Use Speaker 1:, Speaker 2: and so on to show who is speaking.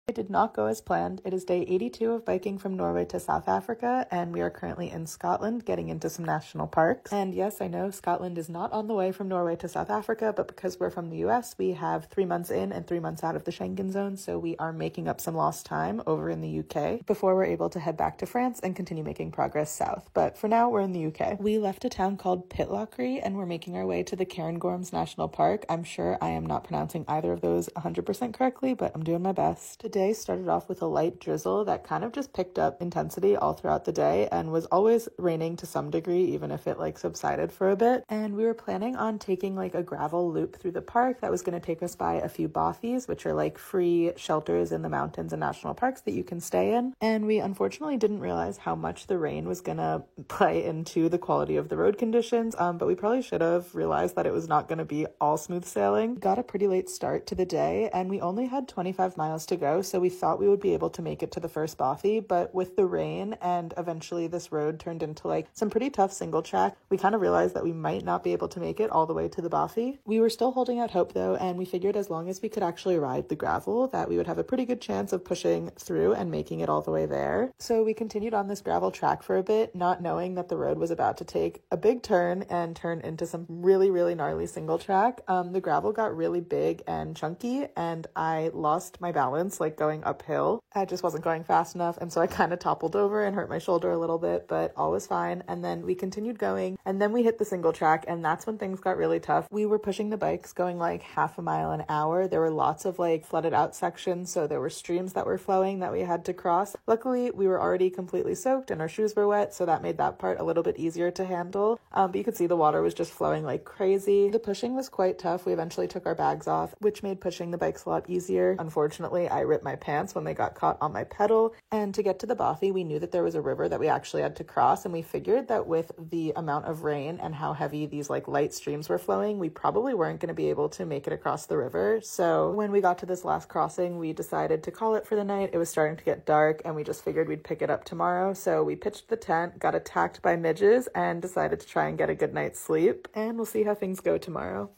Speaker 1: It did not go as planned. It is day 82 of biking from Norway to South Africa, and we are currently in Scotland getting into some national parks. And yes, I know Scotland is not on the way from Norway to South Africa, but because we're from the US, we have 3 months in and 3 months out of the Schengen zone, so we are making up some lost time over in the UK before we're able to head back to France and continue making progress south. But for now, we're in the UK. We left a town called Pitlochry, and we're making our way to the Cairngorms National Park. I'm sure I am not pronouncing either of those 100% correctly, but I'm doing my best. Today started off with a light drizzle that kind of just picked up intensity all throughout the day and was always raining to some degree, even if it subsided for a bit. And we were planning on taking a gravel loop through the park that was going to take us by a few bothies, which are free shelters in the mountains and national parks that you can stay in. And we unfortunately didn't realize how much the rain was going to play into the quality of the road conditions, but we probably should have realized that it was not going to be all smooth sailing. We got a pretty late start to the day, and we only had 25 miles to go, so we thought we would be able to make it to the first bothy, but with the rain and eventually this road turned into some pretty tough single track, we kind of realized that we might not be able to make it all the way to the bothy. We were still holding out hope though, and we figured as long as we could actually ride the gravel that we would have a pretty good chance of pushing through and making it all the way there. So we continued on this gravel track for a bit, not knowing that the road was about to take a big turn and turn into some really, really gnarly single track. The gravel got really big and chunky, and I lost my balance going uphill. I just wasn't going fast enough, and so I kind of toppled over and hurt my shoulder a little bit, but all was fine. And then we continued going, and then we hit the single track, and that's when things got really tough. We were pushing the bikes going half a mile an hour. There were lots of flooded out sections, so there were streams that were flowing that we had to cross. Luckily, we were already completely soaked and our shoes were wet, so that made that part a little bit easier to handle. But you could see the water was just flowing like crazy. The pushing was quite tough. We eventually took our bags off, which made pushing the bikes a lot easier. Unfortunately, I ripped my pants when they got caught on my pedal. And to get to the bothy, we knew that there was a river that we actually had to cross, and we figured that with the amount of rain and how heavy these light streams were flowing, we probably weren't going to be able to make it across the river. So when we got to this last crossing, we decided to call it for the night. It was starting to get dark, and we just figured we'd pick it up tomorrow. So we pitched the tent, got attacked by midges, and decided to try and get a good night's sleep. And we'll see how things go tomorrow.